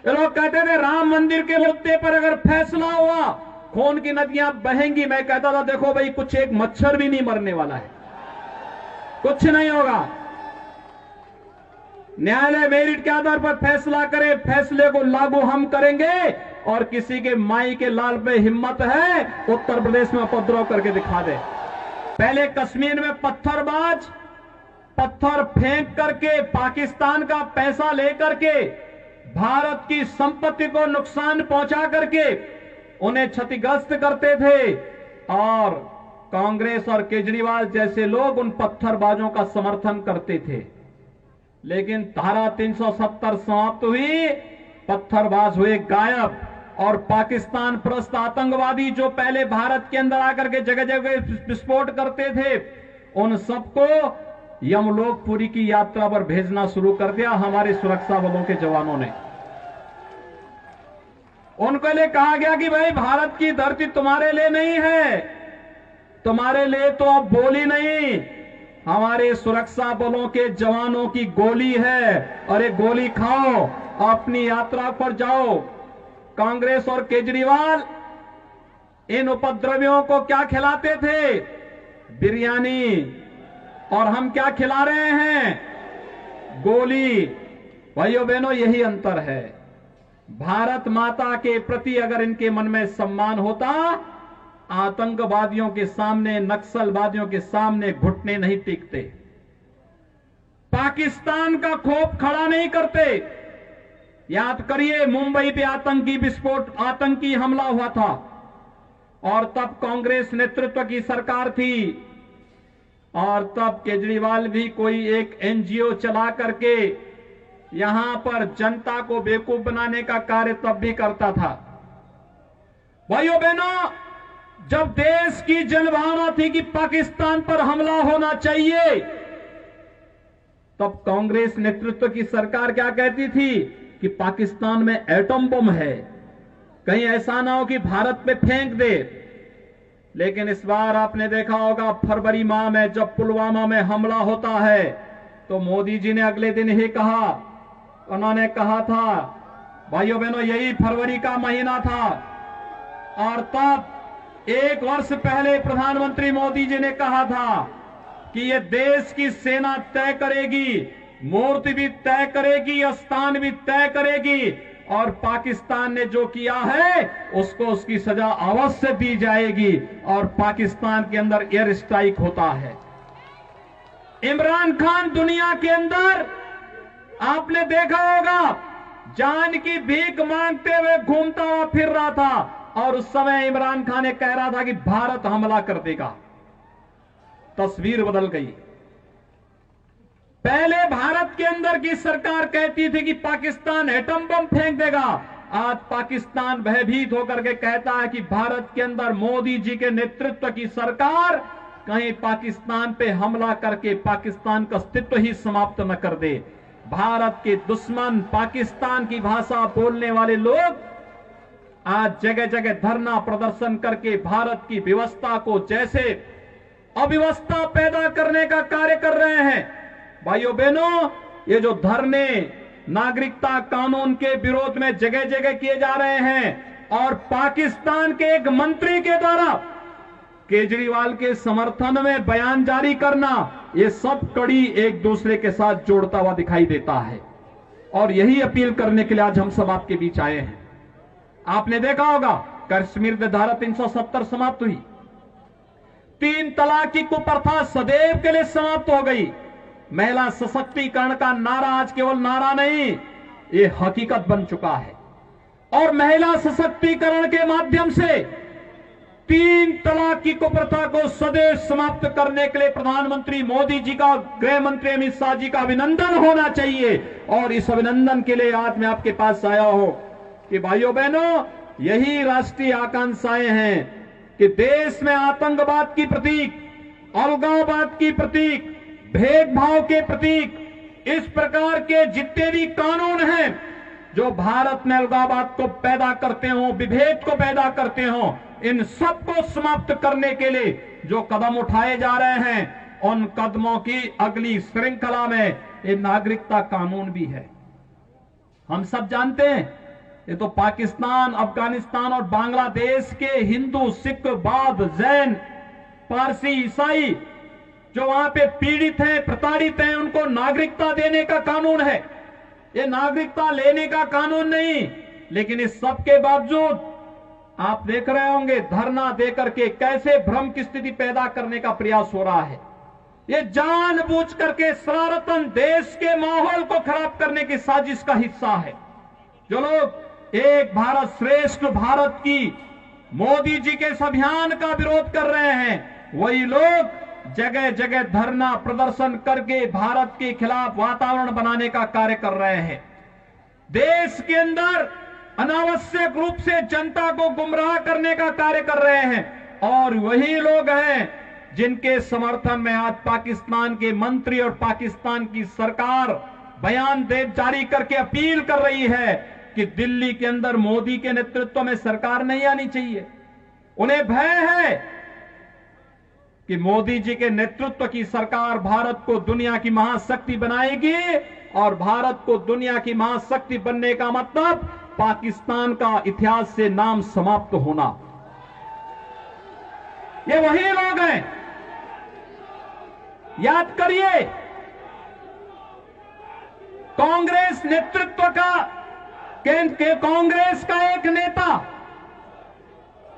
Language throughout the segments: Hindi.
ये लोग कहते थे राम मंदिर के मुद्दे पर अगर फैसला हुआ खून की नदियां बहेंगी। मैं कहता था देखो भाई, कुछ एक मच्छर भी नहीं मरने वाला है, कुछ नहीं होगा। न्यायालय मेरिट के आधार पर फैसला करे, फैसले को लागू हम करेंगे। और किसी के माई के लाल पे हिम्मत है उत्तर प्रदेश में उपद्रव करके दिखा दे। पहले कश्मीर में पत्थरबाज पत्थर फेंक करके पाकिस्तान का पैसा लेकर के भारत की संपत्ति को नुकसान पहुंचा करके उन्हें क्षतिग्रस्त करते थे, और कांग्रेस और केजरीवाल जैसे लोग उन पत्थरबाजों का समर्थन करते थे। लेकिन धारा 370 समाप्त हुई, पत्थरबाज हुए गायब, और पाकिस्तान प्रस्त आतंकवादी जो पहले भारत के अंदर आकर के जगह जगह विस्फोट करते थे, उन सबको यमलोकपुरी की यात्रा पर भेजना शुरू कर दिया हमारे सुरक्षा बलों के जवानों ने। उनको लिए कहा गया कि भाई भारत की धरती तुम्हारे लिए नहीं है, तुम्हारे लिए तो अब बोली नहीं, हमारे सुरक्षा बलों के जवानों की गोली है, और एक गोली खाओ, अपनी यात्रा पर जाओ। कांग्रेस और केजरीवाल इन उपद्रवियों को क्या खिलाते थे? बिरयानी। और हम क्या खिला रहे हैं? गोली। भाइयों बहनों, यही अंतर है। भारत माता के प्रति अगर इनके मन में सम्मान होता, आतंकवादियों के सामने, नक्सलवादियों के सामने घुटने नहीं टेकते, पाकिस्तान का खौफ खड़ा नहीं करते। याद करिए, मुंबई पे आतंकी विस्फोट, आतंकी हमला हुआ था, और तब कांग्रेस नेतृत्व की सरकार थी, और तब केजरीवाल भी कोई एक एनजीओ चला करके यहां पर जनता को बेवकूफ बनाने का कार्य तब भी करता था। भाइयों बहनों, जब देश की जनभावना थी कि पाकिस्तान पर हमला होना चाहिए, तब कांग्रेस नेतृत्व की सरकार क्या कहती थी कि पाकिस्तान में एटम बम है, कहीं ऐसा ना हो कि भारत पे फेंक दे। लेकिन इस बार आपने देखा होगा, फरवरी माह में जब पुलवामा में हमला होता है, तो मोदी जी ने अगले दिन ही कहा, उन्होंने कहा था, भाइयों बहनों, यही फरवरी का महीना था, और तब 1 वर्ष पहले प्रधानमंत्री मोदी जी ने कहा था कि ये देश की सेना तय करेगी, मूर्ति भी तय करेगी, स्थान भी तय करेगी, और पाकिस्तान ने जो किया है उसको उसकी सजा अवश्य दी जाएगी, और पाकिस्तान के अंदर एयर स्ट्राइक होता है। इमरान खान दुनिया के अंदर आपने देखा होगा, जान की भीख मांगते हुए घूमता हुआ फिर रहा था, और उस समय इमरान खान ने कह रहा था कि भारत हमला कर देगा। तस्वीर बदल गई। पहले भारत के अंदर की सरकार कहती थी कि पाकिस्तान एटम बम फेंक देगा, आज पाकिस्तान भयभीत होकर के कहता है कि भारत के अंदर मोदी जी के नेतृत्व की सरकार कहीं पाकिस्तान पे हमला करके पाकिस्तान का अस्तित्व ही समाप्त न कर दे। भारत के दुश्मन, पाकिस्तान की भाषा बोलने वाले लोग आज जगह जगह धरना प्रदर्शन करके भारत की व्यवस्था को जैसे अव्यवस्था पैदा करने का कार्य कर रहे हैं। भाइयों बहनों, ये जो धरने नागरिकता कानून के विरोध में जगह जगह किए जा रहे हैं, और पाकिस्तान के एक मंत्री के द्वारा केजरीवाल के समर्थन में बयान जारी करना, ये सब कड़ी एक दूसरे के साथ जोड़ता हुआ दिखाई देता है। और यही अपील करने के लिए आज हम सब आपके बीच आए हैं। आपने देखा होगा, कश्मीर में धारा 370 समाप्त हुई, 3 तलाक की कुप्रथा सदैव के लिए समाप्त हो गई। महिला सशक्तिकरण का नारा आज केवल नारा नहीं, ये हकीकत बन चुका है। और महिला सशक्तिकरण के माध्यम से 3 तलाक की कुप्रथा को सदैव समाप्त करने के लिए प्रधानमंत्री मोदी जी का, गृह मंत्री अमित शाह जी का अभिनंदन होना चाहिए। और इस अभिनंदन के लिए आज मैं आपके पास आया हूं कि भाइयों बहनों, यही राष्ट्रीय आकांक्षाएं हैं कि देश में आतंकवाद की प्रतीक, अलगाववाद की प्रतीक, भेदभाव के प्रतीक, इस प्रकार के जितने भी कानून हैं जो भारत में अलगाववाद को पैदा करते हो, विभेद को पैदा करते हो, इन सबको समाप्त करने के लिए जो कदम उठाए जा रहे हैं, उन कदमों की अगली श्रृंखला में ये नागरिकता कानून भी है। हम सब जानते हैं ये तो पाकिस्तान, अफगानिस्तान और बांग्लादेश के हिंदू, सिख, बौद्ध, जैन, पारसी, ईसाई जो वहां पे पीड़ित हैं, प्रताड़ित हैं, उनको नागरिकता देने का कानून है। ये नागरिकता लेने का कानून नहीं। लेकिन इस सब के बावजूद आप देख रहे होंगे धरना देकर के कैसे भ्रम की स्थिति पैदा करने का प्रयास हो रहा है। ये जानबूझ करके शरारतन देश के माहौल को खराब करने की साजिश का हिस्सा है। जो लोग एक भारत श्रेष्ठ भारत की मोदी जी के इस अभियान का विरोध कर रहे हैं, वही लोग जगह जगह धरना प्रदर्शन करके भारत के खिलाफ वातावरण बनाने का कार्य कर रहे हैं। देश के अंदर अनावश्यक रूप से जनता को गुमराह करने का कार्य कर रहे हैं। और वही लोग हैं जिनके समर्थन में आज पाकिस्तान के मंत्री और पाकिस्तान की सरकार बयान जारी करके अपील कर रही है कि दिल्ली के अंदर मोदी के नेतृत्व में सरकार नहीं आनी चाहिए। उन्हें भय है कि मोदी जी के नेतृत्व की सरकार भारत को दुनिया की महाशक्ति बनाएगी, और भारत को दुनिया की महाशक्ति बनने का मतलब पाकिस्तान का इतिहास से नाम समाप्त होना। ये वही लोग हैं, याद करिए, कांग्रेस नेतृत्व का कांग्रेस का एक नेता,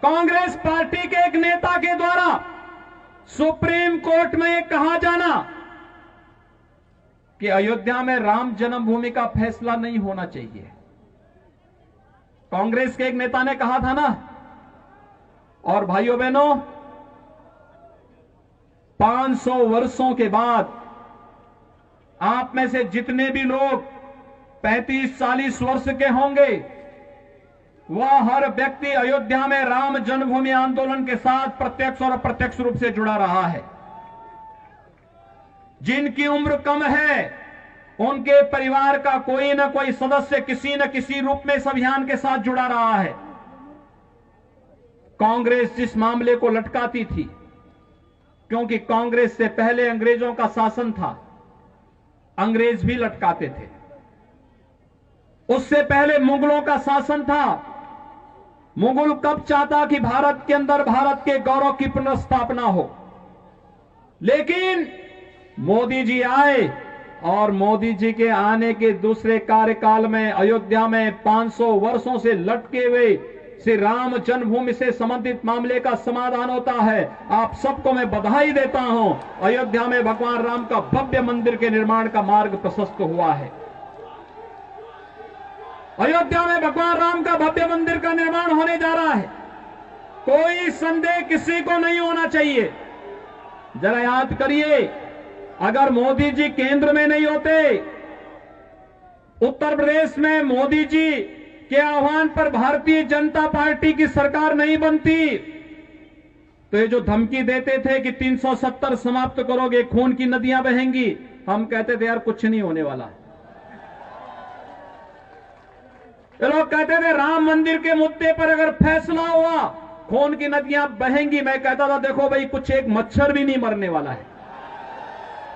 कांग्रेस पार्टी के एक नेता के द्वारा सुप्रीम कोर्ट में यह कहा जाना कि अयोध्या में राम जन्मभूमि का फैसला नहीं होना चाहिए। कांग्रेस के एक नेता ने कहा था ना। और भाइयों बहनों, 500 वर्षों के बाद आप में से जितने भी लोग 35-40 वर्ष के होंगे, वह हर व्यक्ति अयोध्या में राम जन्मभूमि आंदोलन के साथ प्रत्यक्ष और अप्रत्यक्ष रूप से जुड़ा रहा है। जिनकी उम्र कम है, उनके परिवार का कोई न कोई सदस्य किसी न किसी रूप में इस अभियान के साथ जुड़ा रहा है। कांग्रेस जिस मामले को लटकाती थी, क्योंकि कांग्रेस से पहले अंग्रेजों का शासन था, अंग्रेज भी लटकाते थे। उससे पहले मुगलों का शासन था। मुगल कब चाहता कि भारत के अंदर भारत के गौरव की पुनर्स्थापना हो, लेकिन मोदी जी आए और मोदी जी के आने के दूसरे कार्यकाल में अयोध्या में 500 वर्षों से लटके हुए श्री राम जन्मभूमि से संबंधित मामले का समाधान होता है। आप सबको मैं बधाई देता हूं। अयोध्या में भगवान राम का भव्य मंदिर के निर्माण का मार्ग प्रशस्त हुआ है। अयोध्या में भगवान राम का भव्य मंदिर का निर्माण होने जा रहा है। कोई संदेह किसी को नहीं होना चाहिए। जरा याद करिए, अगर मोदी जी केंद्र में नहीं होते, उत्तर प्रदेश में मोदी जी के आह्वान पर भारतीय जनता पार्टी की सरकार नहीं बनती, तो ये जो धमकी देते थे कि 370 समाप्त करोगे, खून की नदियां बहेंगी, हम कहते थे यार कुछ नहीं होने वाला। ये लोग कहते थे राम मंदिर के मुद्दे पर अगर फैसला हुआ खून की नदियां बहेंगी। मैं कहता था देखो भाई, कुछ एक मच्छर भी नहीं मरने वाला है,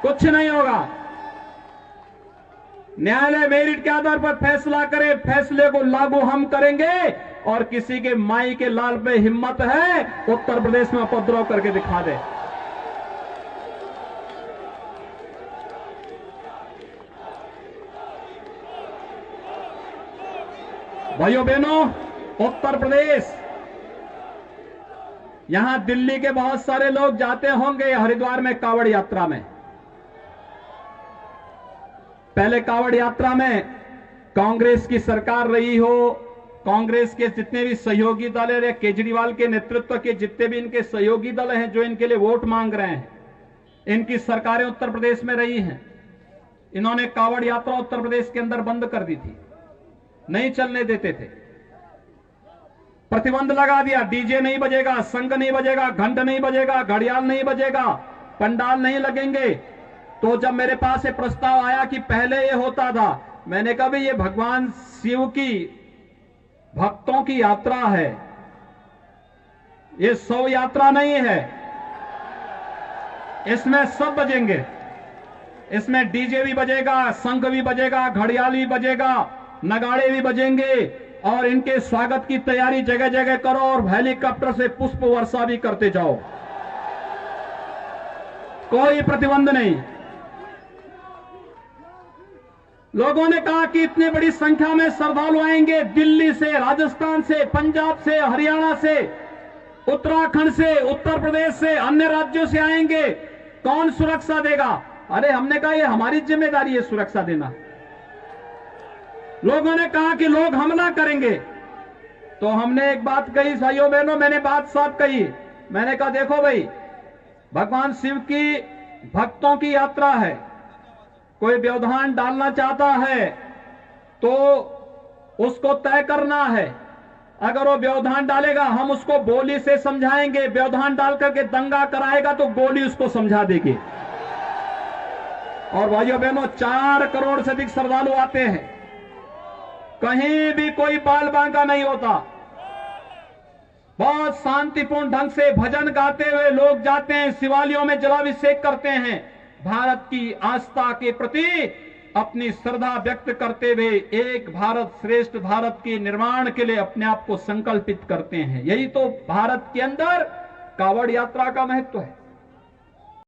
कुछ नहीं होगा। न्यायालय मेरिट के आधार पर फैसला करे, फैसले को लागू हम करेंगे। और किसी के माई के लाल पे हिम्मत है उत्तर प्रदेश में उपद्रव करके दिखा दे। भाइयों बहनों, उत्तर प्रदेश, यहां दिल्ली के बहुत सारे लोग जाते होंगे हरिद्वार में कांवड़ यात्रा में। पहले कांवड़ यात्रा में कांग्रेस की सरकार रही हो, कांग्रेस के जितने भी सहयोगी दल है, केजरीवाल के नेतृत्व के जितने भी इनके सहयोगी दल हैं जो इनके लिए वोट मांग रहे हैं, इनकी सरकारें उत्तर प्रदेश में रही हैं। इन्होंने कांवड़ यात्रा उत्तर प्रदेश के अंदर बंद कर दी थी, नहीं चलने देते थे, प्रतिबंध लगा दिया। डीजे नहीं बजेगा, शंख नहीं बजेगा, घंट नहीं बजेगा, घड़ियाल नहीं बजेगा, पंडाल नहीं लगेंगे। तो जब मेरे पास ये प्रस्ताव आया कि पहले ये होता था, मैंने कहा भाई ये भगवान शिव की भक्तों की यात्रा है, ये शव यात्रा नहीं है। इसमें सब बजेंगे, इसमें डीजे भी बजेगा, शंख भी बजेगा, घड़ियाल भी बजेगा, नगाड़े भी बजेंगे और इनके स्वागत की तैयारी जगह जगह करो और हेलीकॉप्टर से पुष्प वर्षा भी करते जाओ, कोई प्रतिबंध नहीं। लोगों ने कहा कि इतनी बड़ी संख्या में श्रद्धालु आएंगे, दिल्ली से, राजस्थान से, पंजाब से, हरियाणा से, उत्तराखंड से, उत्तर प्रदेश से, अन्य राज्यों से आएंगे, कौन सुरक्षा देगा? अरे हमने कहा ये हमारी जिम्मेदारी है सुरक्षा देना। लोगों ने कहा कि लोग हमला करेंगे, तो हमने एक बात कही, भाइयों बहनों, मैंने बात साफ कही। मैंने कहा देखो भाई, भगवान शिव की भक्तों की यात्रा है, कोई व्यवधान डालना चाहता है तो उसको तय करना है। अगर वो व्यवधान डालेगा हम उसको गोली से समझाएंगे, व्यवधान डाल करके दंगा कराएगा तो गोली उसको समझा देंगे। और भाइयों बहनों, 4 करोड़ से अधिक श्रद्धालु आते हैं, कहीं भी कोई बाल बांका नहीं होता। बहुत शांतिपूर्ण ढंग से भजन गाते हुए लोग जाते हैं, शिवालयों में जलाभिषेक करते हैं, भारत की आस्था के प्रति अपनी श्रद्धा व्यक्त करते हुए एक भारत श्रेष्ठ भारत के निर्माण के लिए अपने आप को संकल्पित करते हैं। यही तो भारत के अंदर कावड़ यात्रा का महत्व है।